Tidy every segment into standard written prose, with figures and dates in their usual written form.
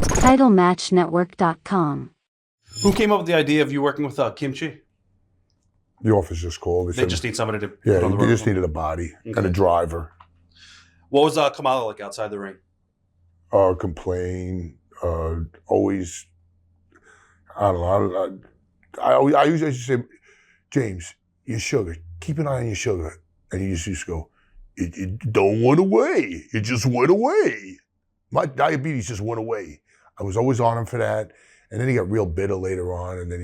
TitleMatchNetwork.com. Who came up with the idea of you working with Kimchi? The office just called. They just need somebody to yeah, put on the they road. just needed a body and a driver. What was Kamala like outside the ring? Complain, always, I don't know. I usually used to say, James, your sugar, keep an eye on your sugar. And he used to go, it don't went away. It just went away. My diabetes just went away. I was always on him for that. And then he got real bitter later on. And then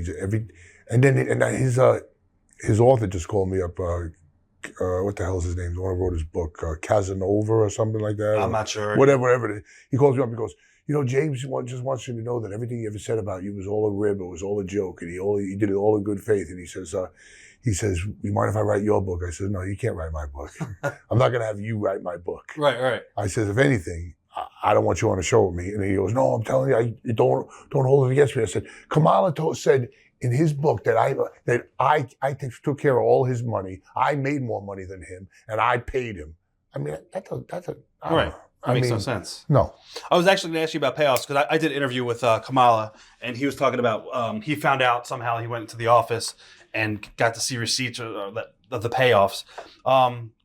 his author just called me up. What the hell is his name? The one who wrote his book, Casanova or something like that. I'm not sure. Whatever it is. He calls me up and goes, James just wants you to know that everything you ever said about you was all a rib. It was all a joke. And he did it all in good faith. And he says, you mind if I write your book? I said, no, you can't write my book. I'm not going to have you write my book. Right. I said, if anything, I don't want you on the show with me. And he goes, no, I'm telling you, don't hold it against me. I said, Kamala said in his book that I took care of all his money. I made more money than him, and I paid him. I mean, that's a right. That makes no sense. No. I was actually going to ask you about payoffs because I did an interview with Kamala, and he was talking about he found out somehow he went into the office and got to see receipts of the payoffs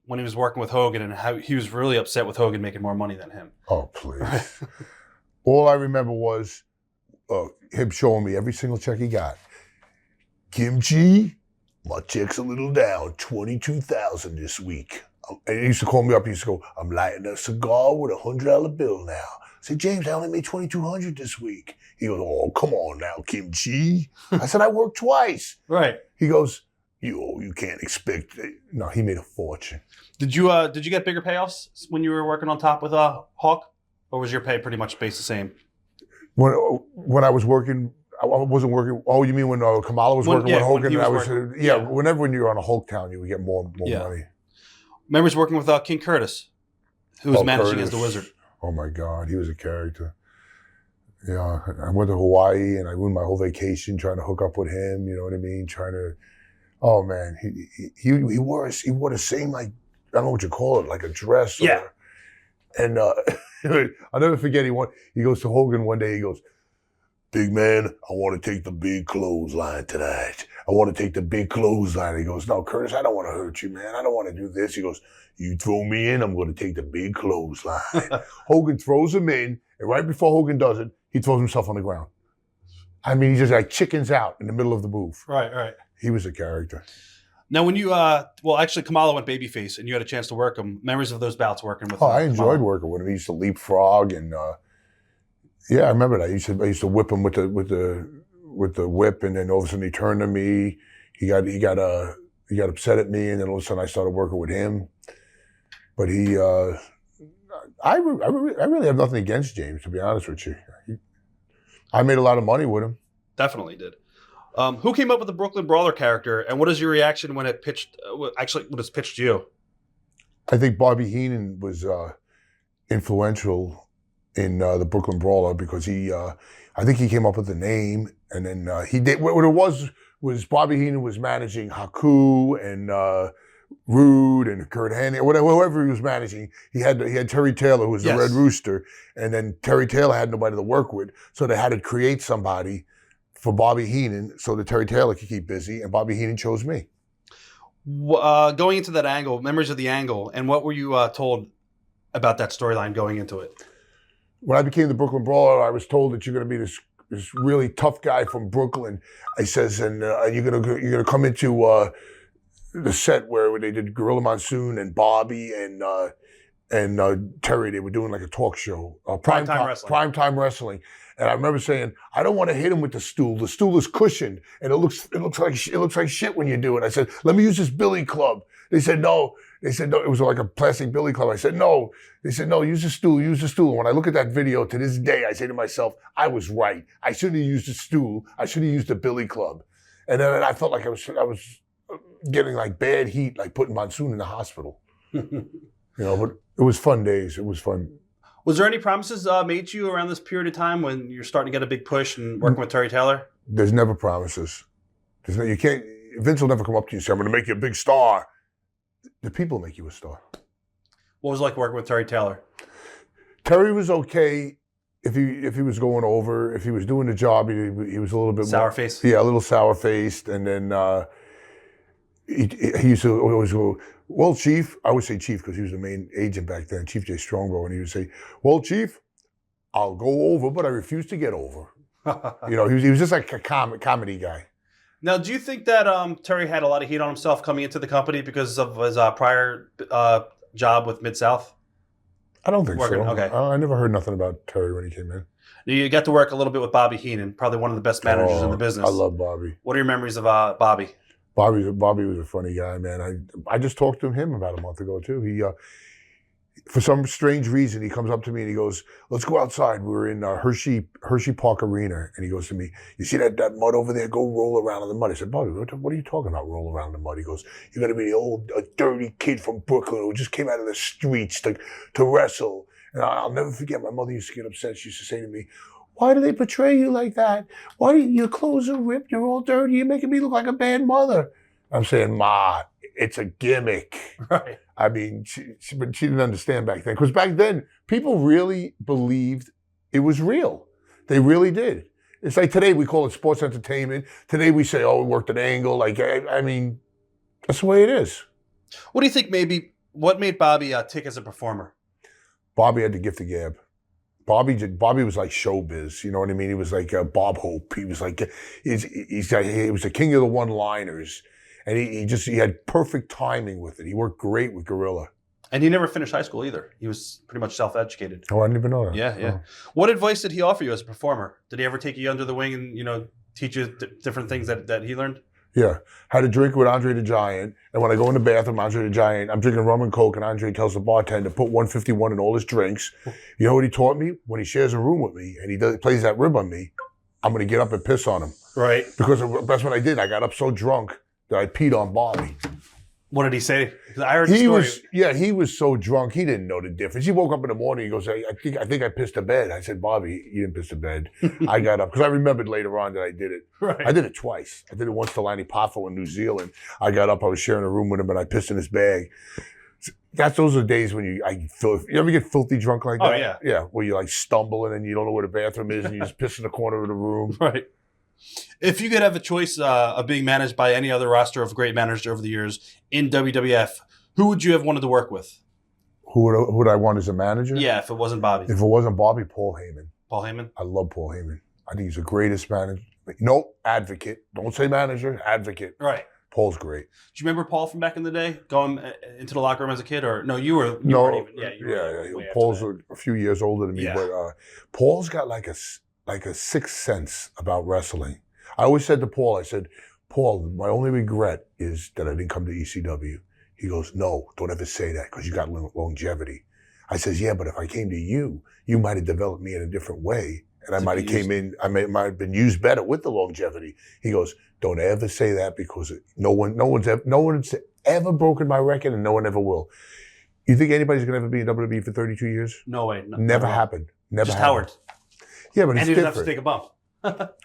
when he was working with Hogan, and how he was really upset with Hogan making more money than him. Oh, please. All I remember was him showing me every single check he got. Kimchi, my check's a little down, $22,000 this week. And he used to call me up. He used to go, I'm lighting a cigar with a $100 bill now. I said, James, I only made $2,200 this week. He goes, oh, come on now, Kimchi. I said, I worked twice. Right. He goes, you can't expect it. No, he made a fortune. Did you get bigger payoffs when you were working on top with Hawk, or was your pay pretty much based the same? When I was working, I wasn't working. Oh, you mean when Kamala was working with Hogan? Whenever when you were on a Hulk Town, you would get more money. Remember working with King Curtis, who was managing as the Wizard. Oh my God, he was a character. Yeah, I went to Hawaii and I ruined my whole vacation trying to hook up with him. You know what I mean? Oh man, he wore the same, like, I don't know what you call it, like a dress. And I'll never forget. He goes to Hogan one day. He goes, big man, I want to take the big clothesline tonight. I want to take the big clothesline. He goes, no, Curtis, I don't want to hurt you, man. I don't want to do this. He goes, you throw me in, I'm going to take the big clothesline. Hogan throws him in, and right before Hogan does it, he throws himself on the ground. I mean, he just like chickens out in the middle of the move. Right. He was a character. Now, when you, actually, Kamala went babyface, and you had a chance to work him. Memories of those bouts working with him? I enjoyed working with him. He used to leapfrog, and I remember that. I used to whip him with the whip, and then all of a sudden he turned to me. He got upset at me, and then all of a sudden I started working with him. But I really have nothing against James, to be honest with you. I made a lot of money with him. Definitely did. Who came up with the Brooklyn Brawler character, and what is your reaction when it pitched? When it's pitched to you? I think Bobby Heenan was influential in the Brooklyn Brawler because I think he came up with the name, and then he did. What it was Bobby Heenan was managing Haku and Rude and Kurt Hennig, whoever he was managing. He had Terry Taylor, who was the Red Rooster, and then Terry Taylor had nobody to work with, so they had to create somebody for Bobby Heenan so that Terry Taylor could keep busy, and Bobby Heenan chose me. Going into that angle, memories of the angle, and what were you told about that storyline going into it? When I became the Brooklyn Brawler, I was told that you're going to be this really tough guy from Brooklyn. I says, and you're gonna come into the set where they did Gorilla Monsoon and Bobby and Terry. They were doing like a talk show, primetime wrestling. And I remember saying, I don't want to hit him with the stool. The stool is cushioned, and it looks like shit when you do it. I said, let me use this billy club. They said no. It was like a plastic billy club. I said no. They said no. Use the stool. Use the stool. When I look at that video to this day, I say to myself, I was right. I shouldn't have used the stool. I should have used the billy club. And then I felt like I was getting like bad heat, like putting Monsoon in the hospital. But it was fun days. It was fun. Was there any promises made to you around this period of time when you're starting to get a big push and working with Terry Taylor? There's never promises. You can't. Vince will never come up to you and say, I'm going to make you a big star. The people make you a star. What was it like working with Terry Taylor? Terry was okay. if he was going over, if he was doing the job, he was a little bit Sour more, face? Yeah, a little sour faced, and then he used to always go, "Well, Chief," I would say Chief because he was the main agent back then, Chief J. Strongbow, and he would say, "Well, Chief, I'll go over, but I refuse to get over." You know, he was just like a comedy guy. Now, do you think that Terry had a lot of heat on himself coming into the company because of his prior job with Mid-South? I don't think so. Okay. I never heard nothing about Terry when he came in. You got to work a little bit with Bobby Heenan, probably one of the best managers in the business. I love Bobby. What are your memories of Bobby? Bobby was a funny guy, man. I just talked to him about a month ago too. He, for some strange reason, he comes up to me and he goes, "Let's go outside." We were in Hershey Park Arena, and he goes to me, "You see that mud over there? Go roll around in the mud." I said, "Bobby, what are you talking about? Roll around in the mud?" He goes, "You're gonna be a dirty kid from Brooklyn who just came out of the streets to wrestle." And I'll never forget. My mother used to get upset. She used to say to me, "Why do they portray you like that? Why do your clothes are ripped? You're all dirty. You're making me look like a bad mother." I'm saying, "Ma, it's a gimmick." Right. I mean, she didn't understand back then. Because back then, people really believed it was real. They really did. It's like today we call it sports entertainment. Today we say, "Oh, we worked an angle." Like, I mean, that's the way it is. What do you think what made Bobby tick as a performer? Bobby had the gift of gab. Bobby was like showbiz, you know what I mean? He was like Bob Hope. He was like, he was the king of the one-liners. And he had perfect timing with it. He worked great with Gorilla. And he never finished high school either. He was pretty much self-educated. Oh, I didn't even know that. Yeah. Oh. What advice did he offer you as a performer? Did he ever take you under the wing and, teach you different things that he learned? Yeah. Had a drink with Andre the Giant. And when I go in the bathroom, Andre the Giant, I'm drinking rum and Coke, and Andre tells the bartender to put 151 in all his drinks. You know what he taught me? When he shares a room with me and he plays that rib on me, I'm going to get up and piss on him. Right. Because that's what I did. I got up so drunk that I peed on Bobby. What did he say? I heard the story. He was so drunk, he didn't know the difference. He woke up in the morning, he goes, I think I pissed the bed. I said, "Bobby, you didn't piss the bed." I got up, because I remembered later on that I did it. Right. I did it twice. I did it once to Lanny Poffo in New Zealand. I got up, I was sharing a room with him, and I pissed in his bag. Those are the days when you ever get filthy drunk like that? Oh, yeah. Yeah, where you like stumble and then you don't know where the bathroom is and you just piss in the corner of the room. Right. If you could have a choice of being managed by any other roster of great managers over the years in WWF, who would you have wanted to work with? Who would I want as a manager? Yeah, if it wasn't Bobby. If it wasn't Bobby, Paul Heyman. Paul Heyman? I love Paul Heyman. I think he's the greatest manager. No, advocate. Don't say manager, advocate. Right. Paul's great. Do you remember Paul from back in the day, going into the locker room as a kid? Or no, you were. Paul's a few years older than me, Yeah. but Paul's got like a sixth sense about wrestling. I always said to Paul, I said, "Paul, my only regret is that I didn't come to ECW." He goes, "No, don't ever say that because you got longevity." I says, "Yeah, but if I came to you, you might have developed me in a different way. And I might have came in, might have been used better with the longevity." He goes, "Don't ever say that because no one's ever broken my record and no one ever will." You think anybody's going to ever be in WWE for 32 years? No way. Never happened. Never Just happened. Howard. Yeah, but And it's he doesn't different. have to take a bump.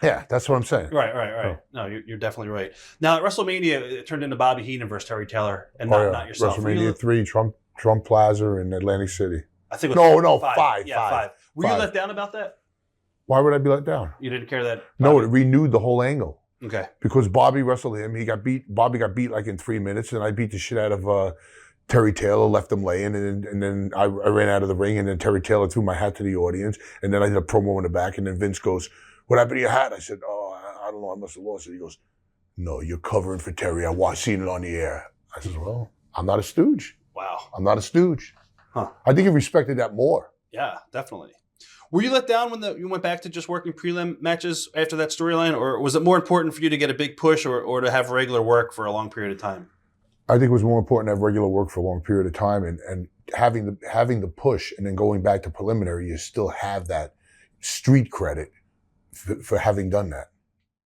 Yeah, that's what I'm saying. Right. Oh. No, you're definitely right. Now, at WrestleMania, it turned into Bobby Heenan versus Terry Taylor, and not yourself. WrestleMania 3, Trump Plaza in Atlantic City. I think it was five. Yeah, five. Were you let down about that? Why would I be let down? You didn't care that? No, it renewed the whole angle. Okay. Because Bobby wrestled him. Bobby got beat like in 3 minutes, and I beat the shit out of Terry Taylor, left him laying, and then I ran out of the ring, and then Terry Taylor threw my hat to the audience, and then I did a promo in the back, and then Vince goes, "What happened to your hat?" I said, "Oh, I don't know, I must have lost it." He goes, "No, you're covering for Terry. Seen it on the air." I said, "Well, I'm not a stooge. Wow. I'm not a stooge." Huh. I think he respected that more. Yeah, definitely. Were you let down when you went back to just working prelim matches after that storyline, or was it more important for you to get a big push or to have regular work for a long period of time? I think it was more important to have regular work for a long period of time, and having the push and then going back to preliminary, you still have that street credit for having done that.